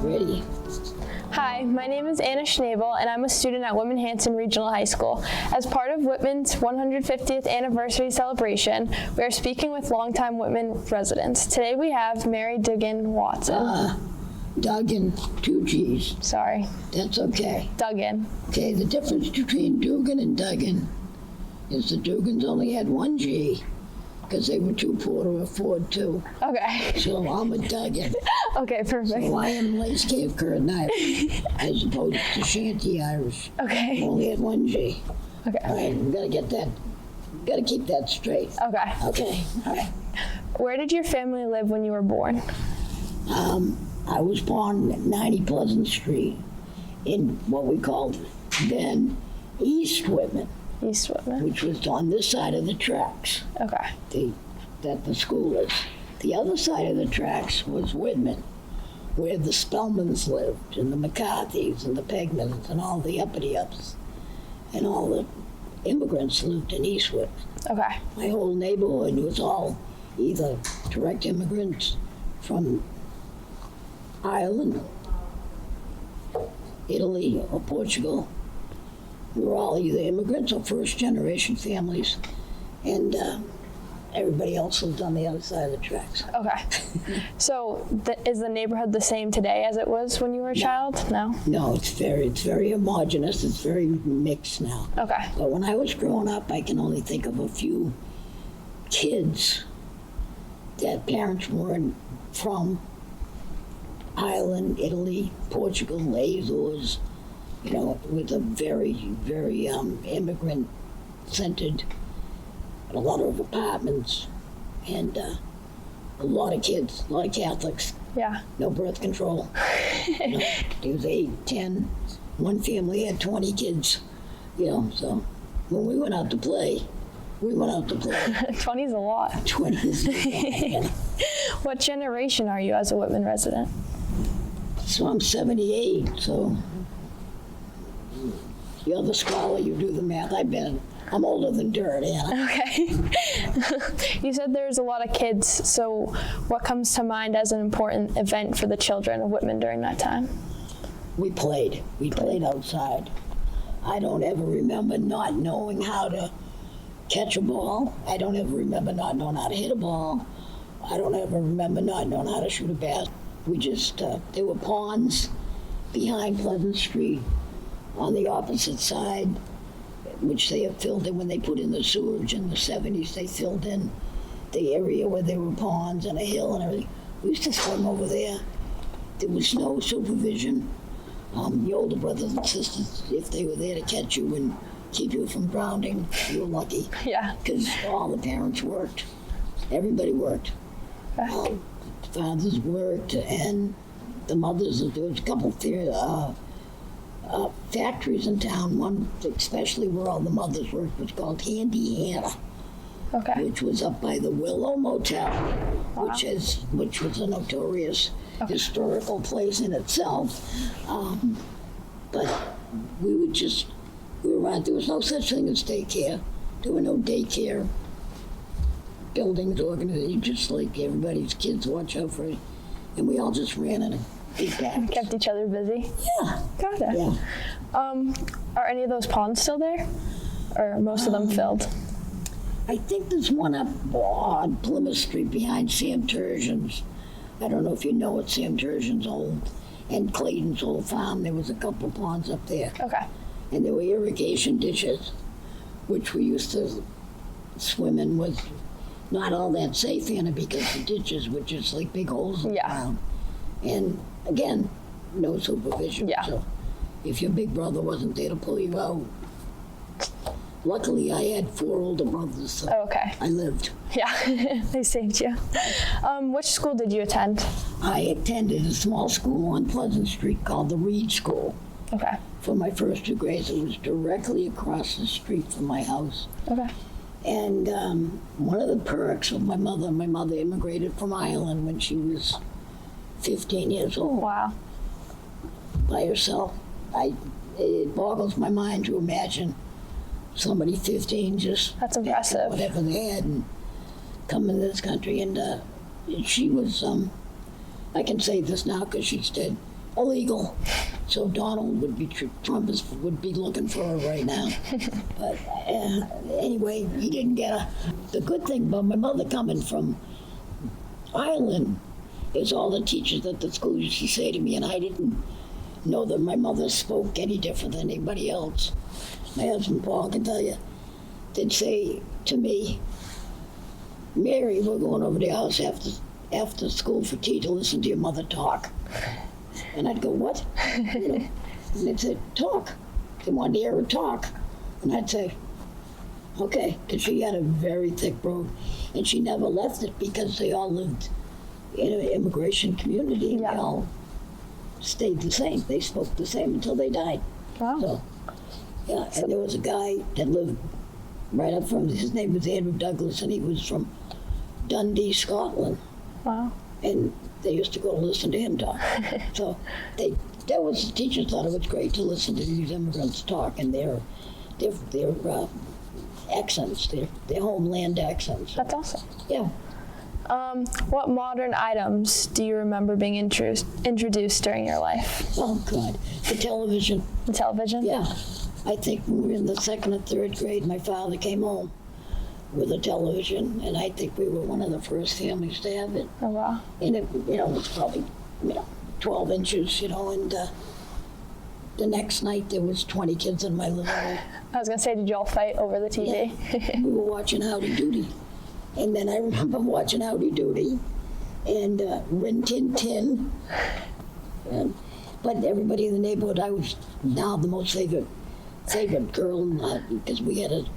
Ready. Hi, my name is Anna Schnabel, and I'm a student at Whitman-Hanson Regional High School. As part of Whitman's 150th anniversary celebration, we are speaking with longtime Whitman residents. Today we have Mary Duggan Watson. Duggan, 2 G's. Sorry. That's okay. Duggan. Okay, the difference between Dugan and Duggan is the Duggans only had 1 G because they were too poor to afford 2. Okay. So I'm a Duggan. Okay, perfect. So I am Lace Cave Curd Irish as opposed to Shanty Irish. Okay. Only had 1 G. Okay. All right, we gotta get that, gotta keep that straight. Okay. Okay, all right. Where did your family live when you were born? I was born at 90 Pleasant Street in what we called then East Whitman, East Whitman. which was on this side of the tracks Okay. that the school is. The other side of the tracks was Whitman, where the Spellmans lived, and the McCarthys, and the Pegmans, and all the uppity-ups, and all the immigrants lived in East Whitman. Okay. My whole neighborhood was all either direct immigrants from Ireland, Italy, or Portugal. We were all either immigrants or first-generation families, and everybody else lived on the other side of the tracks. Okay. So is the neighborhood the same today as it was when you were a child? No? No, it's very homogeneous. It's very mixed now. Okay. But when I was growing up, I can only think of a few kids that parents weren't from Ireland, Italy, Portugal, Azores, you know, with a very immigrant-centered, a lot of apartments, and a lot of kids, a lot of Catholics. Yeah. No birth control. You know, it was 8, 10. One family had 20 kids, you know, so when we went out to play, we went out to play. 20 is a lot. 20 is a lot, yeah. What generation are you as a Whitman resident? So I'm 78, so you're the scholar, you do the math. I'm older than dirt, Anna. Okay. You said there's a lot of kids, so what comes to mind as an important event for the children of Whitman during that time? We played outside. I don't ever remember not knowing how to catch a ball. I don't ever remember not knowing how to hit a ball. I don't ever remember not knowing how to shoot a basket. We just, there were ponds behind Pleasant Street on the opposite side, which they have filled in when they put in the sewage in the 70s. They filled in the area where there were ponds and a hill and everything. We used to swim over there. There was no supervision. The older brothers and sisters, if they were there to catch you and keep you from drowning, you were lucky. Yeah. Because all the parents worked. Everybody worked. Fathers worked, and the mothers, there was a couple factories in town, one especially where all the mothers worked was called Handy Hannah, which was up by the Willow Motel, which was a notorious historical place in itself. But we were around, there was no such thing as daycare. There were no daycare buildings organized, just like everybody's kids watch out for it. And we all just ran in a big pack. Kept each other busy? Yeah. Got it. Yeah. Are any of those ponds still there? Or are most of them filled? I think there's one up on Plymouth Street behind Sam Turgeon's. I don't know if you know it, Sam Turgeon's old and Clayton's old farm. There was a couple ponds up there. Okay. and there were irrigation ditches, which we used to swim in, was not all that safe in it because the ditches were just like big holes in the ground. And again, no supervision. Yeah. So if your big brother wasn't there to pull you out, luckily I had 4 older brothers, so Okay. I lived. Yeah, they saved you. Which school did you attend? I attended a small school on Pleasant Street called the Reed School. Okay. For my first 2 grades, it was directly across the street from my house. Okay. And one of the perks of my mother immigrated from Ireland when she was 15 years old Wow. by herself. It boggles my mind to imagine somebody 15 just That's impressive. whatever they had and come into this country. And she was, I can say this now because she's dead, illegal. So Donald would be, Trump would be looking for her right now. But anyway, he didn't get her. The good thing about my mother coming from Ireland is all the teachers at the school used to say to me, and I didn't know that my mother spoke any different than anybody else. My husband Paul can tell you, they'd say to me, Mary, we're going over to your house after school for tea to listen to your mother talk. And I'd go, what? You know, and they'd say, talk. They wanted to hear her talk. And I'd say, okay, because she had a very thick brogue. And she never left it because they all lived in an immigration community. And Yeah. they all stayed the same. They spoke the same until they died. Wow. So, yeah, and there was a guy that lived right up from, his name was Andrew Douglas, and he was from Dundee, Scotland. Wow. And they used to go listen to him talk. So that was, the teachers thought it was great to listen to these immigrants talk and their accents, their homeland accents. That's awesome. Yeah. What modern items do you remember being introduced during your life? Oh, God. The television. The television? Yeah. I think when we were in the 2nd or 3rd grade, my father came home with a television, and I think we were one of the first families to have it. Oh, wow. And it, was probably, 12 inches, and the next night there was 20 kids in my living room. I was going to say, did you all fight over the TV? Yeah. We were watching Howdy Doody. And then I remember watching Howdy Doody and Rin Tin Tin. But everybody in the neighborhood, I was now the most favorite girl because we had of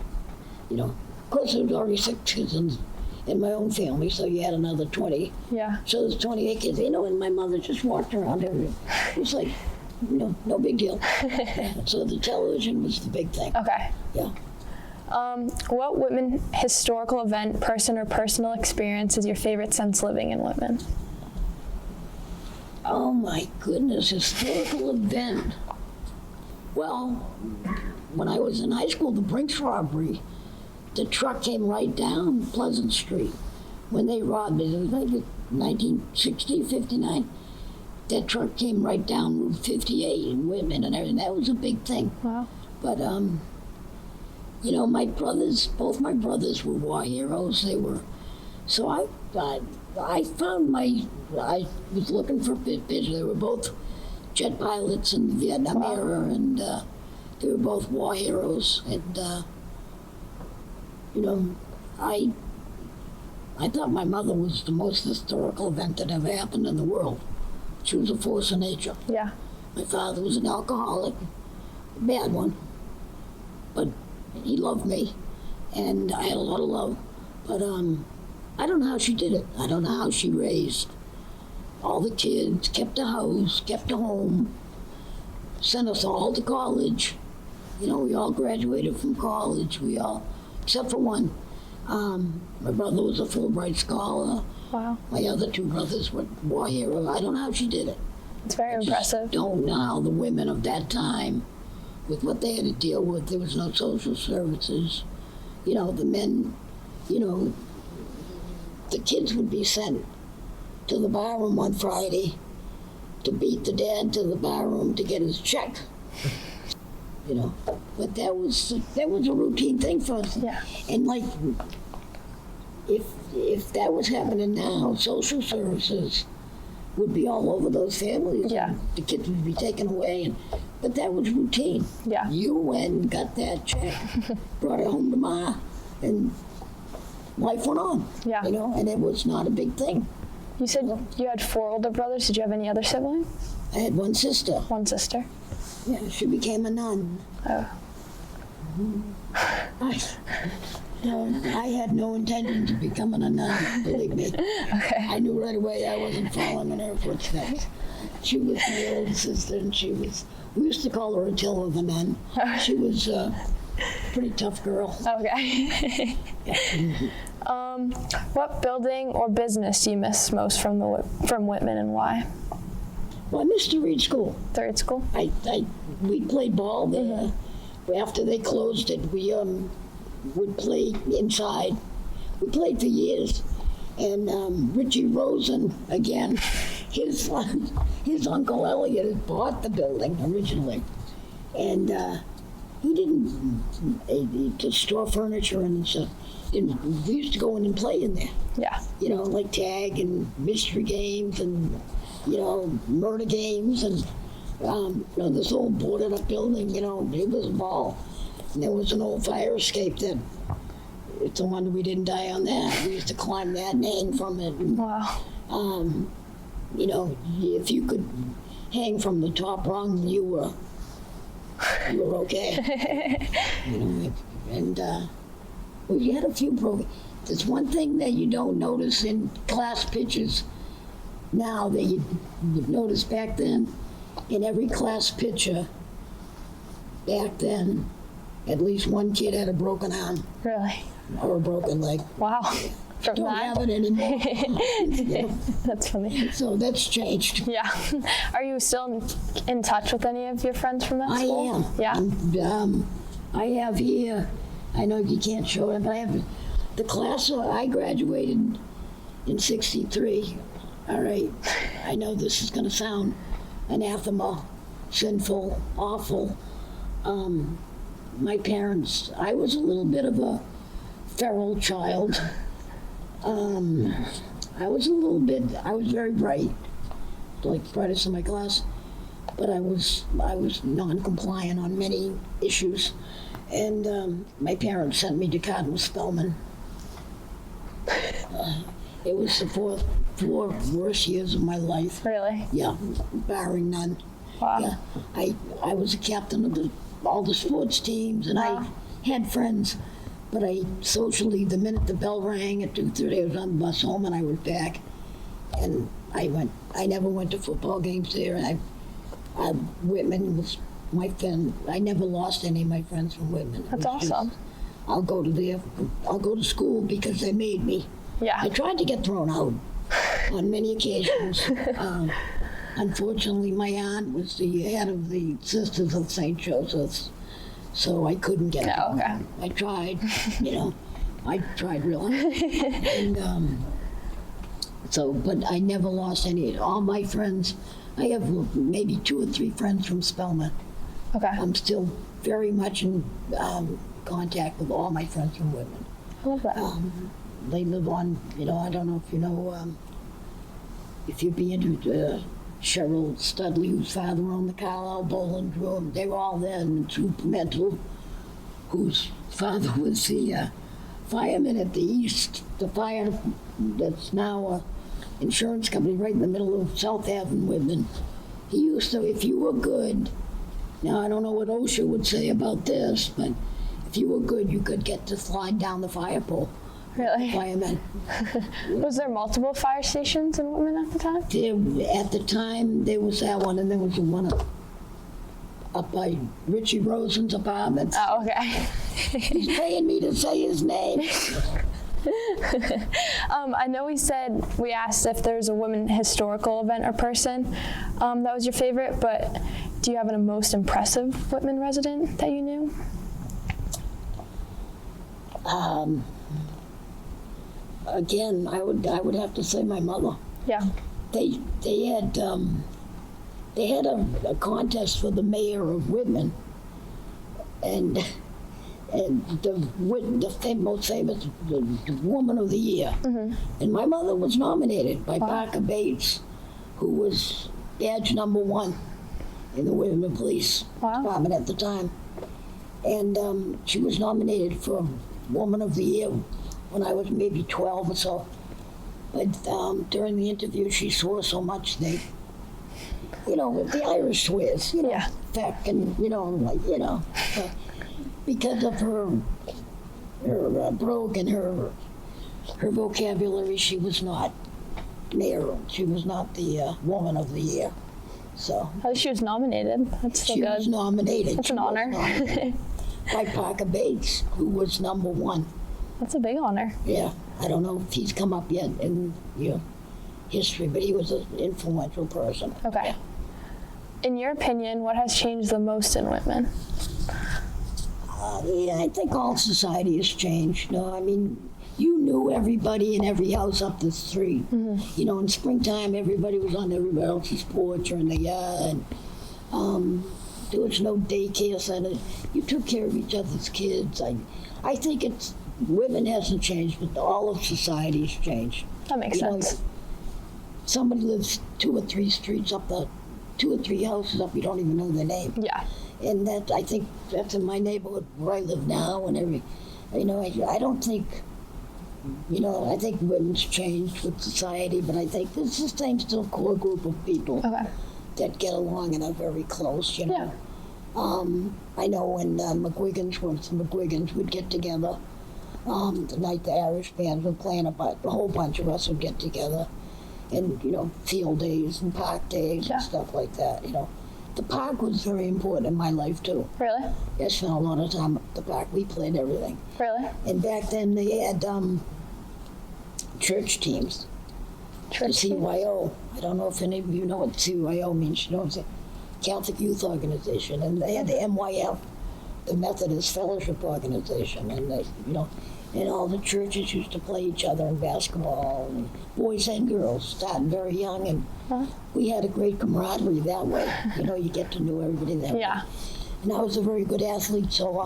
course there was already 6 kids in my own family, so you had another 20. Yeah. So there's 28 kids, and my mother just walked around everywhere. It was like, no big deal. So the television was the big thing. Okay. Yeah. What Whitman historical event, person, or personal experience is your favorite since living in Whitman? Oh my goodness, historical event. Well, when I was in high school, the Brinks robbery, the truck came right down Pleasant Street. When they robbed it, it was like 1960, 59. That truck came right down Route 58 in Whitman and everything. That was a big thing. Wow. But, my brothers, both my brothers were war heroes. They were. So I found I was looking for pictures. They were both jet pilots in the Vietnam era, and they were both war heroes. And, I thought my mother was the most historical event that ever happened in the world. She was a force of nature. Yeah. My father was an alcoholic, a bad one, but he loved me, and I had a lot of love. But I don't know how she did it. I don't know how she raised all the kids, kept a house, kept a home, sent us all to college. We all graduated from college. We all, except for one. My brother was a Fulbright scholar. Wow. My other 2 brothers were war heroes. I don't know how she did it. It's very impressive. Don't know how the women of that time, with what they had to deal with, there was no social services. The men, the kids would be sent to the barroom on Friday to beat the dad to the barroom to get his check. But that was a routine thing for us. Yeah. And like, if that was happening now, social services would be all over those families. Yeah. The kids would be taken away, and But that was routine. Yeah. You went, got that check, brought it home to Ma, and life went on. Yeah. You know, and it was not a big thing. You said you had 4 older brothers. Did you have any other siblings? I had one sister. One sister. Yeah, she became a nun. Oh. I had no intention of becoming a nun, believe me. Okay. I knew right away I wasn't following in her footsteps. She was my older sister, and we used to call her Attila the nun. She was a pretty tough girl. Okay. What building or business do you miss most from Whitman, and why? Well, I missed the Reed School. Third school? We played ball there. After they closed it, we would play inside. We played for years. And Richie Rosen, again, his Uncle Elliot had bought the building originally. And he didn't just store furniture and stuff. And we used to go in and play in there. Yeah. You know, like tag and mystery games and, you know, murder games. And, you know, this old boarded up building, you know, it was a ball. And there was an old fire escape that, it's a wonder we didn't die on that. We used to climb that and hang from it. And, Wow. you know, if you could hang from the top rung, you were okay. You know, and we had a few programs. There's one thing that you don't notice in class pictures now that you noticed back then. In every class picture back then, at least one kid had a broken arm Really? or a broken leg. Wow. From Don't that? have it anymore. Yeah. That's funny. So that's changed. Yeah. Are you still in touch with any of your friends from that I school? am. Yeah. And, I have here, I know you can't show it, but I have the class I graduated in '63. All right. I know this is going to sound anathema, sinful, awful. My parents, I was a little bit of a feral child. I was very bright, like the brightest in my class, but I was non-compliant on many issues. And my parents sent me to Cardinal Spellman. It was the four worst years of my life. Really? Yeah, barring none. Wow. Yeah, I was a captain of all the sports teams, and Wow. I had friends, but I socially, the minute the bell rang at 2:30, I was on the bus home, and I was back. And I never went to football games there. And Whitman was my friend. I never lost any of my friends from Whitman. That's awesome. I'll go to school because they made me. Yeah. I tried to get thrown out on many occasions. Unfortunately, my aunt was the head of the Sisters of St. Joseph's, so I couldn't get Oh, thrown okay. out. I tried, you know, I tried really. And but I never lost any. All my friends, I have maybe 2 or 3 friends from Spelman. Okay. I'm still very much in contact with all my friends from Whitman. I love that. They live on, you know, I don't know if you know, if you'd be into Cheryl Studley, whose father owned the Carlisle Bowling Room. They were all there, and Sue Pimentel, whose father was the fireman at the East, the fire that's now an insurance company right in the middle of South Ave in Whitman. He used to, if you were good, now I don't know what OSHA would say about this, but if you were good, you could get to slide down the fire pole. Really? Firemen. Was there multiple fire stations in Whitman at the time? At the time, there was that one, and there was one up by Richie Rosen's apartment. Oh, okay. He's paying me to say his name. I know we asked if there's a women historical event or person that was your favorite, but do you have a most impressive Whitman resident that you knew? Again, I would have to say my mother. Yeah. They had a contest for the mayor of Whitman, and the most famous the woman of the year. Mm-hmm. And my mother was nominated by Parker Bates, who was badge number 1. in the Whitman Police Wow. Department at the time. And she was nominated for Woman of the Year when I was maybe 12 or so. But during the interview, she swore so much that, with the Irish swears, Yeah. feck and, because of her brogue and her vocabulary, she was not mayor. She was not the Woman of the Year. So At least she was nominated. That's still she good. was nominated. That's an She was honor. nominated by Parker Bates, who was number one. That's a big honor. Yeah, I don't know if he's come up yet in history, but he was an influential person. Okay. In your opinion, what has changed the most in Whitman? Yeah, I think all society has changed. I mean, you knew everybody in every house up the street. In springtime, everybody was on everybody else's porch or in the yard. There was no daycare center. You took care of each other's kids. I think women hasn't changed, but all of society has changed. That makes sense. Somebody lives 2 or 3 streets up, 2 or 3 houses up, you don't even know their name. Yeah. And I think that's in my neighborhood where I live now, and I don't think, I think women's changed with society, but I think there's the same still core group of people Okay. that get along and are very close, Yeah. I know when once the McGuigans would get together, the night the Irish bands were playing, a whole bunch of us would get together, and, field days and park days Yeah. and stuff like that, The park was very important in my life, too. Really? I spent a lot of time at the park. We played everything. Really? And back then they had church teams. Church team? CYO. I don't know if any of you know what CYO means. It's a Catholic Youth Organization. And they had the MYF, the Methodist Fellowship Organization. And and all the churches used to play each other in basketball, and boys and girls, starting very young. And we had a great camaraderie that way. You get to know everybody that way. Yeah. And I was a very good athlete, so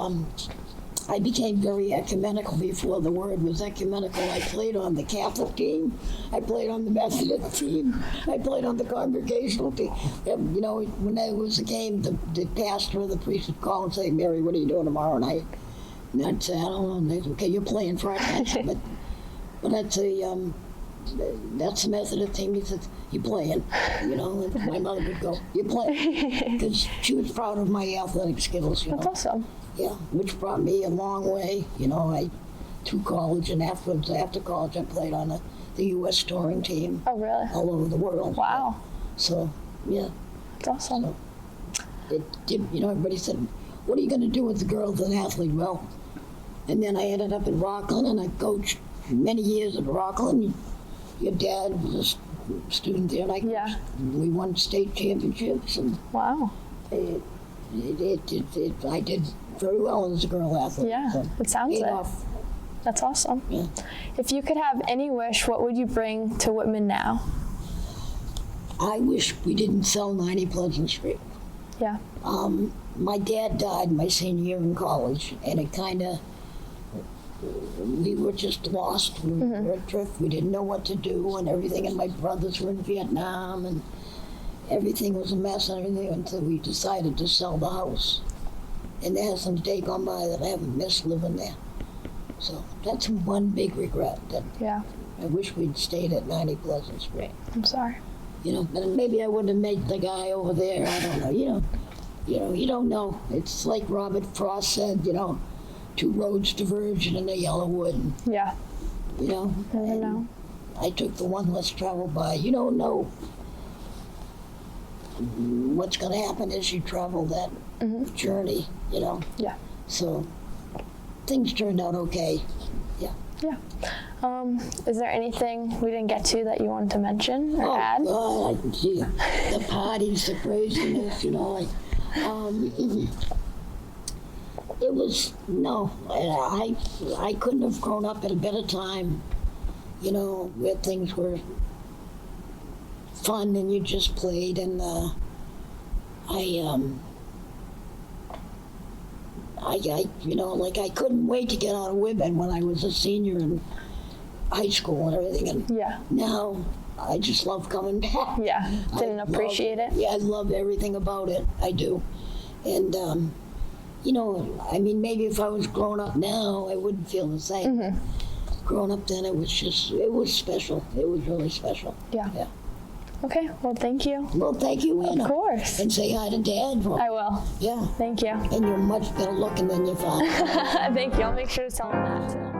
I became very ecumenical before the word was ecumenical. I played on the Catholic team, I played on the Methodist team, I played on the Congregational team. When there was a game, the pastor or the priest would call and say, "Mary, what are you doing tomorrow night?" And I'd say, "I don't know." And they'd say, "Okay, you're playing Friday night." But I'd say, that's the Methodist team. He said, "You playing?" And my mother would go, "You playing?" Because she was proud of my athletic skills. That's awesome. Yeah, which brought me a long way. Through college and after college, I played on the U.S. touring team Oh, really? all over the world. Wow. So, yeah, That's awesome. everybody said, "What are you going to do with the girl as an athlete?" Well, and then I ended up in Rockland, and I coached many years at Rockland. Your dad was a student there, and I Yeah. we won state championships, and Wow. I did very well as a girl athlete. Yeah, So, it sounds paid it. off. That's awesome. Yeah. If you could have any wish, what would you bring to Whitman now? I wish we didn't sell 90 Pleasant Street. Yeah. My dad died my senior year in college, and it we were just lost. We were adrift. We didn't know what to do and everything, and my brothers were in Vietnam, and everything was a mess and everything until we decided to sell the house. And there hasn't a day gone by that I haven't missed living there. So that's one big regret, that Yeah. I wish we'd stayed at 90 Pleasant Street. I'm sorry. But maybe I wouldn't have made the guy over there. I don't know. You don't know. It's like Robert Frost said. 2 roads diverged in the yellow wood. Yeah. I never and know. I took the one less traveled by. You don't know what's going to happen as you travel that journey. Yeah. So things turned out okay. Yeah. Yeah. Is there anything we didn't get to that you wanted to mention or add? Oh, God, gee, the parties, the craziness, it was, no, I couldn't have grown up at a better time, where things were fun and you just played, and I couldn't wait to get out of Whitman when I was a senior in high school and everything, and Yeah. now I just love coming back. Yeah, didn't appreciate it. Yeah, I love everything about it. I do. And, you know, I mean, maybe if I was grown up now, I wouldn't feel the same. Mm-hmm. Growing up then, it was special. It was really special. Yeah. Yeah. Okay, well, thank you. Well, thank you, Anna. Of course. And say hi to Dad. I will. Yeah. Thank you. And you're much better looking than your father. Thank you. I'll make sure to tell him that.